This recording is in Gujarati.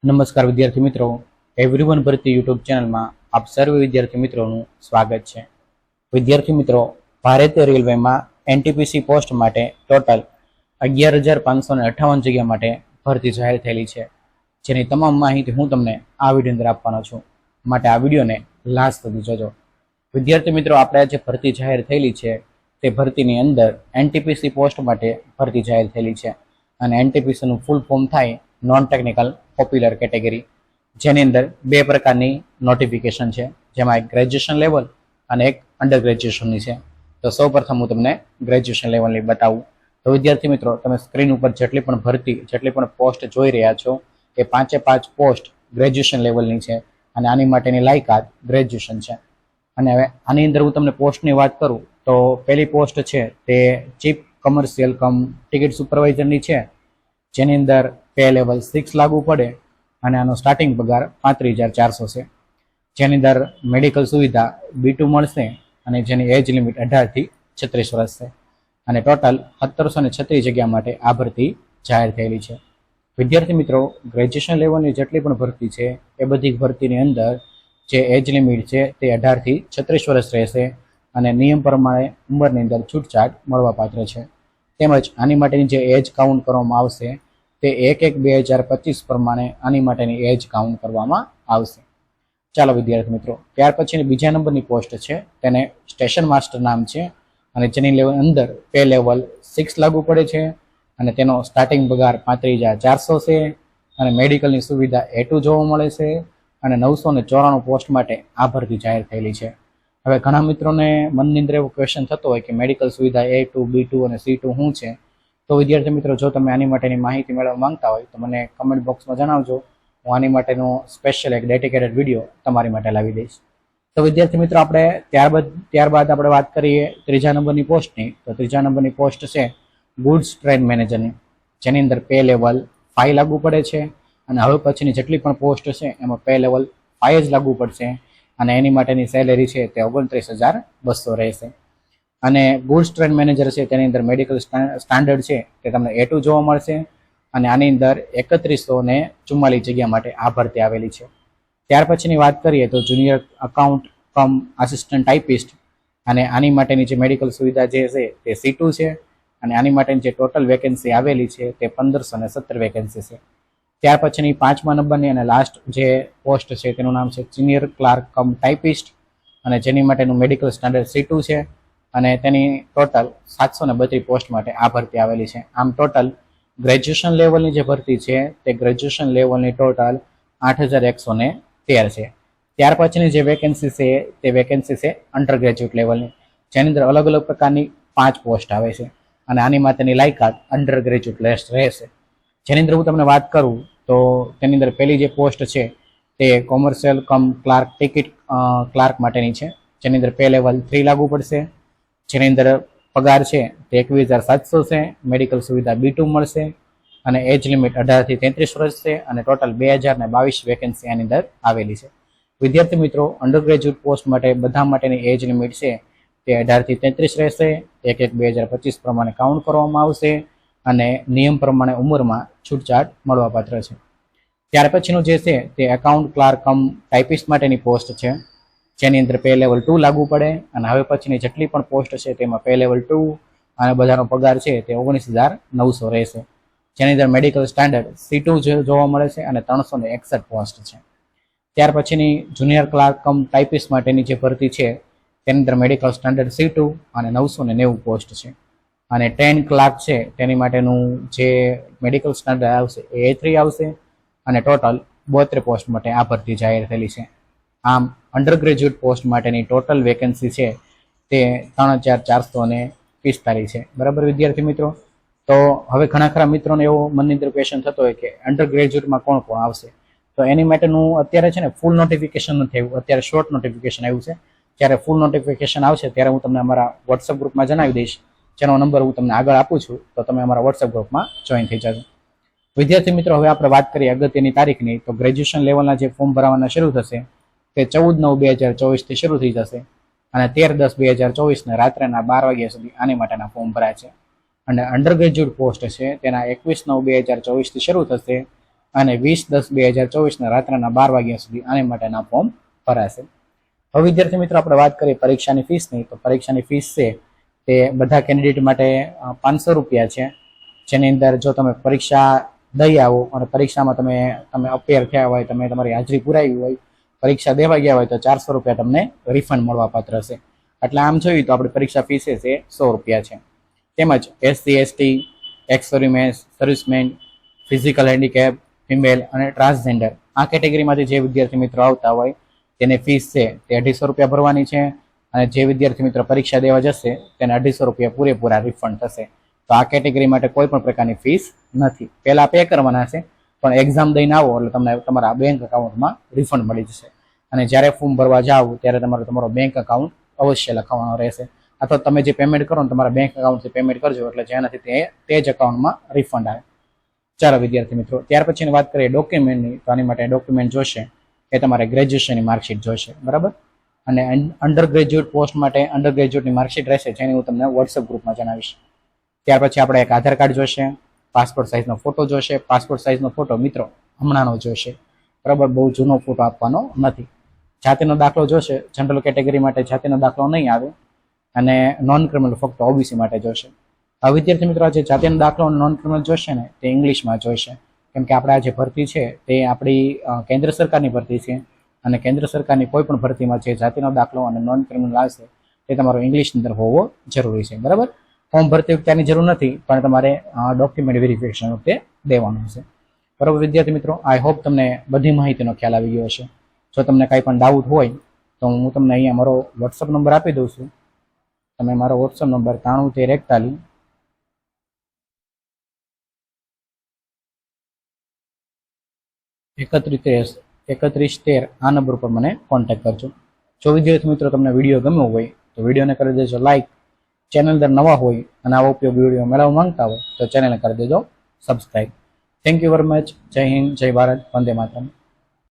નમસ્કાર વિદ્યાર્થી મિત્રો, એવરીવન ભરતી યુટ્યુબ ચેનલમાં આપ સર્વ વિદ્યાર્થી મિત્રોનું સ્વાગત છે. વિદ્યાર્થી મિત્રો, ભારતીય રેલવેમાં એનટીપીસી પોસ્ટ માટે ટોટલ 11,558 જગ્યા માટે ભરતી જાહેર થયેલી છે, જેની તમામ માહિતી હું તમને આ વિડીયો અંદર આપવાનો છું, માટે આ વિડીયોને લાસ્ટ સુધી જોજો. વિદ્યાર્થી મિત્રો, આપણે જે ભરતી જાહેર થયેલી છે તે ભરતીની અંદર એનટીપીસી પોસ્ટ માટે ભરતી જાહેર થયેલી છે અને એનટીપીસીનું ફૂલ ફોર્મ થાય નોન ટેકનિકલ પોપ્યુલર કેટેગરી, જેની અંદર બે પ્રકારની નોટિફિકેશન છે, જેમાં એક ગ્રેજ્યુએશન લેવલ અને એક અંડર ગ્રેજ્યુએશનની છે. તો સૌપ્રથમ હું તમને ગ્રેજ્યુએશન લેવલની બતાવું. તો વિદ્યાર્થી મિત્રો, તમે સ્ક્રીન ઉપર જેટલી પણ પોસ્ટ જોઈ રહ્યા છો એ 5 પોસ્ટ ગ્રેજ્યુએશન લેવલની છે અને આની માટેની લાયકાત ગ્રેજ્યુએશન છે. અને હવે આની અંદર હું તમને પોસ્ટની વાત કરું તો પહેલી પોસ્ટ છે તે ચીફ કમર્શિયલ કમ ટિકિટ સુપરવાઇઝરની છે, જેની અંદર પે લેવલ 6 લાગુ પડે અને આનો સ્ટાર્ટિંગ પગાર 35,400 છે, જેની અંદર મેડિકલ સુવિધા B2 મળશે અને જેની એજ લિમિટ 18 થી 36 વર્ષ છે અને ટોટલ 1736 જગ્યા માટે આ ભરતી જાહેર થયેલી છે. વિદ્યાર્થી મિત્રો, ગ્રેજ્યુએશન લેવલની જેટલી પણ ભરતી છે એ બધી ભરતીની અંદર જે એજ લિમિટ છે તે 18 થી 36 વર્ષ રહેશે અને નિયમ પ્રમાણે ઉંમરની અંદર છૂટછાટ મળવાપાત્ર છે. તેમજ આની માટેની જે એજ કાઉન્ટ કરવામાં આવશે તે 1/1/2025 પ્રમાણે આની માટેની એજ કાઉન્ટ કરવામાં આવશે. ચાલો વિદ્યાર્થી મિત્રો, ત્યાર પછીની બીજા નંબરની પોસ્ટ છે તેને સ્ટેશન માસ્ટર નામ છે અને જેની લેવલ અંદર પે લેવલ 6 લાગુ પડે છે અને તેનો સ્ટાર્ટિંગ પગાર 35,400 છે અને મેડિકલની સુવિધા A2 જોવા મળે છે અને 994 પોસ્ટ માટે આ ભરતી જાહેર થયેલી છે. હવે ઘણા મિત્રોને મનની અંદર એવો ક્વેશ્ચન થતો હોય કે મેડિકલ સુવિધા A2, B2 અને C2 શું છે? તો વિદ્યાર્થી મિત્રો, જો તમે આની માટેની માહિતી મેળવવા માંગતા હોય તો મને કમેન્ટ બોક્સમાં જણાવજો. હું આની માટેનો સ્પેશિયલ એક ડેડિકેટેડ વિડીયો તમારી માટે લાવી દઈશ. તો વિદ્યાર્થી મિત્રો, આપણે ત્યારબાદ આપણે વાત કરીએ ત્રીજા નંબરની પોસ્ટની. તો ત્રીજા નંબરની પોસ્ટ છે ગુડ્સ ટ્રેન મેનેજરની, જેની અંદર પે લેવલ 5 લાગુ પડે છે અને હવે પછીની જેટલી પણ પોસ્ટ છે એમાં પે લેવલ 5 જ લાગુ પડશે અને એની માટેની સેલેરી છે તે 29,200 રહેશે. અને ગુડ્સ ટ્રેન મેનેજર છે તેની અંદર મેડિકલ સ્ટાન્ડર્ડ છે તે તમને A2 જોવા મળશે અને આની અંદર 3144 જગ્યા માટે આ ભરતી આવેલી છે. ત્યાર પછીની વાત કરીએ તો જુનિયર અકાઉન્ટ કમ આસિસ્ટન્ટ ટાઈપિસ્ટ અને આની માટેની જે મેડિકલ સુવિધા જે છે તે C2 છે અને આની માટેની જે ટોટલ વેકેન્સી આવેલી છે તે 1517 વેકેન્સી છે. ત્યાર પછીની 5મા નંબરની અને લાસ્ટ જે પોસ્ટ છે તેનું નામ છે સિનિયર ક્લાર્ક કમ ટાઈપિસ્ટ અને જેની માટેનું મેડિકલ સ્ટાન્ડર્ડ C2 છે અને તેની ટોટલ 732 પોસ્ટ માટે આ ભરતી આવેલી છે. આમ ટોટલ ગ્રેજ્યુએશન લેવલની જે ભરતી છે તે ગ્રેજ્યુએશન લેવલની ટોટલ 8,113 છે. ત્યાર પછીની જે વેકેન્સી છે તે વેકેન્સી છે અંડર ગ્રેજ્યુએટ લેવલની, જેની અંદર અલગ અલગ પ્રકારની 5 પોસ્ટ આવે છે અને આની માટેની લાયકાત અંડર ગ્રેજ્યુએટ રહેશે. જેની અંદર હું તમને વાત કરું તો તેની અંદર પહેલી જે પોસ્ટ છે તે કોમર્શિયલ કમ ક્લાર્ક ટિકિટ ક્લાર્ક માટેની છે, જેની અંદર પે લેવલ 3 લાગુ પડશે, જેની અંદર પગાર છે તે 21,700 છે, મેડિકલ સુવિધા B2 મળશે અને એજ લિમિટ 18 થી 33 વર્ષ છે અને ટોટલ 2022 વેકેન્સી આની અંદર આવેલી છે. વિદ્યાર્થી મિત્રો, અંડર ગ્રેજ્યુએટ પોસ્ટ માટે બધા માટેની એજ લિમિટ છે તે 18 થી 33 રહેશે. 1/1/2025 પ્રમાણે કાઉન્ટ કરવામાં આવશે અને નિયમ પ્રમાણે ઉંમરમાં છૂટછાટ મળવાપાત્ર છે. ત્યાર પછીનું જે છે તે એકાઉન્ટ ક્લાર્ક કમ ટાઈપિસ્ટ માટેની પોસ્ટ છે, જેની અંદર પે લેવલ 2 લાગુ પડે અને હવે પછીની જેટલી પણ પોસ્ટ છે તેમાં પે લેવલ 2 અને બધાનો પગાર છે તે 19,900 રહેશે, જેની અંદર મેડિકલ સ્ટાન્ડર્ડ C2 જોવા મળે છે અને 361 પોસ્ટ છે. ત્યાર પછીની જુનિયર ક્લાર્ક કમ ટાઈપિસ્ટ માટેની જે ભરતી છે તેની અંદર મેડિકલ સ્ટાન્ડર્ડ C2 અને 990 પોસ્ટ છે અને 10 ક્લાર્ક છે તેની માટેનું જે મેડિકલ સ્ટાન્ડર્ડ આવશે એ A3 આવશે અને ટોટલ 72 પોસ્ટ માટે આ ભરતી જાહેર થયેલી છે. આમ અંડર ગ્રેજ્યુએટ પોસ્ટ માટેની ટોટલ વેકેન્સી છે તે 3,445 છે. બરાબર વિદ્યાર્થી મિત્રો, તો હવે ઘણા ખરા મિત્રોને એવો મનની અંદર ક્વેશ્ચન થતો હોય કે અંડર ગ્રેજ્યુએટમાં કોણ કોણ આવશે? તો એની માટેનું અત્યારે છે ને ફૂલ નોટિફિકેશન નથી આવ્યું, અત્યારે શોર્ટ નોટિફિકેશન આવ્યું છે. જ્યારે ફૂલ નોટિફિકેશન આવશે ત્યારે હું તમને અમારા વોટ્સઅપ ગ્રુપમાં જણાવી દઈશ, જેનો નંબર હું તમને આગળ આપું છું, તો તમે અમારા વોટ્સઅપ ગ્રુપમાં જોઈન થઈ જજો. વિદ્યાર્થી મિત્રો, હવે આપણે વાત કરીએ અગત્યની તારીખની. તો ગ્રેજ્યુએશન લેવલના જે ફોર્મ ભરવાના શરૂ થશે તે 14/9/2024 થી શરૂ થઈ જશે અને 13/10/2024 રાત્રેના 12 વાગ્યા સુધી આની માટેના ફોર્મ ભરાય છે અને અંડર ગ્રેજ્યુએટ પોસ્ટ છે તેના 21/9/2024 થી શરૂ થશે અને 20/10/2024 રાત્રના 12 વાગ્યા સુધી આની માટેના ફોર્મ ભરાશે. હવે વિદ્યાર્થી મિત્રો આપણે વાત કરીએ પરીક્ષાની ફીસની, તો પરીક્ષાની ફીસ છે તે બધા કેન્ડિડેટ માટે 500 રૂપિયા છે. જેની અંદર જો તમે પરીક્ષા દઈ આવો અને પરીક્ષામાં તમે અપેર થયા હોય, તમે તમારી હાજરી પુરાવી હોય, પરીક્ષા દેવા ગયા હોય તો 400 રૂપિયા તમને રિફંડ મળવા પાત્ર છે. એટલે આમ જોઈએ તો આપણી પરીક્ષા ફીસ છે 100 રૂપિયા છે. તેમજ SC ST, experiment, servicemen, physical handicap, female અને ટ્રાન્સજેન્ડર આ કેટેગરીમાંથી જે વિદ્યાર્થી મિત્રો આવતા હોય તેની ફીસ છે તે 250 રૂપિયા ભરવાની છે. અને જે વિદ્યાર્થી મિત્રો પરીક્ષા દેવા જશે તેને 250 રૂપિયા પૂરેપૂરા રિફંડ થશે. તો આ કેટેગરી માટે કોઈ પણ પ્રકારની ફીસ નથી. પહેલા પે કરવાના છે, પણ એક્ઝામ દઈને આવો એટલે તમને તમારા બેંક એકાઉન્ટમાં રિફંડ મળી જશે. અને જ્યારે ફોર્મ ભરવા જાઓ ત્યારે તમારો બેંક એકાઉન્ટ અવશ્ય લખાવવાનો રહેશે. અથવા તમે જે પેમેન્ટ કરો ને તમારા બેંક એકાઉન્ટથી પેમેન્ટ કરજો એટલે જેનાથી તે જ એકાઉન્ટમાં રિફંડ આવે. ચાલો વિદ્યાર્થી મિત્રો, ત્યાર પછીની વાત કરીએ ડોક્યુમેન્ટની, તો આની માટે ડોક્યુમેન્ટ જોશે એ તમારે ગ્રેજ્યુએશનની માર્કશીટ જોશે, બરાબર. અને અંડર ગ્રેજ્યુએટ પોસ્ટ માટે અંડર ગ્રેજ્યુએટની માર્કશીટ રહેશે, જેની હું તમને વોટ્સઅપ ગ્રુપમાં જણાવીશ. ત્યાર પછી આપણે એક આધાર કાર્ડ જોશે, પાસપોર્ટ સાઇઝનો ફોટો જોશે. પાસપોર્ટ સાઇઝનો ફોટો મિત્રો હમણાંનો જોશે, બરાબર, બહુ જૂનો ફોટો આપવાનો નથી. જાતિનો દાખલો જોશે, જનરલ કેટેગરી માટે જાતિનો દાખલો નહીં આવે. અને નોન ક્રિમિનલ ફક્ત OBC માટે જોશે. હવે વિદ્યાર્થી મિત્રો જે જાતિનો દાખલો અને નોન ક્રિમિનલ જોશે ને તે ઇંગ્લિશમાં જોઈશે, કેમ કે આપણે આ જે ભરતી છે તે આપણી કેન્દ્ર સરકારની ભરતી છે. અને કેન્દ્ર સરકારની કોઈ પણ ભરતીમાં જે જાતિનો દાખલો અને નોન ક્રિમિનલ આવશે તે તમારો ઇંગ્લિશની અંદર હોવો જરૂરી છે, બરાબર. ફોર્મ ભરતી વખતે આની જરૂર નથી, પણ તમારે ડોક્યુમેન્ટ વેરિફિકેશન વખતે દેવાનું છે, બરાબર. વિદ્યાર્થી મિત્રો, આઈ હોપ તમને બધી માહિતીનો ખ્યાલ આવી ગયો હશે. જો તમને કાંઈ પણ ડાઉટ હોય તો હું તમને અહીંયા મારો વોટ્સઅપ નંબર આપી દઉં છું. તમે મારો વોટ્સઅપ નંબર 931341 3113 આ નંબર પર મને કોન્ટેક્ટ કરજો. જો વિદ્યાર્થી મિત્રો તમને વિડીયો ગમ્યો હોય તો વિડીયોને કરી દેજો લાઈક. ચેનલ અંદર નવા હોય અને આવા ઉપયોગી વિડીયો મેળવવા માંગતા હોય તો ચેનલને કરી દેજો subscribe. Thank you very much. જય હિન્દ, જય ભારત, વંદે માતરમ.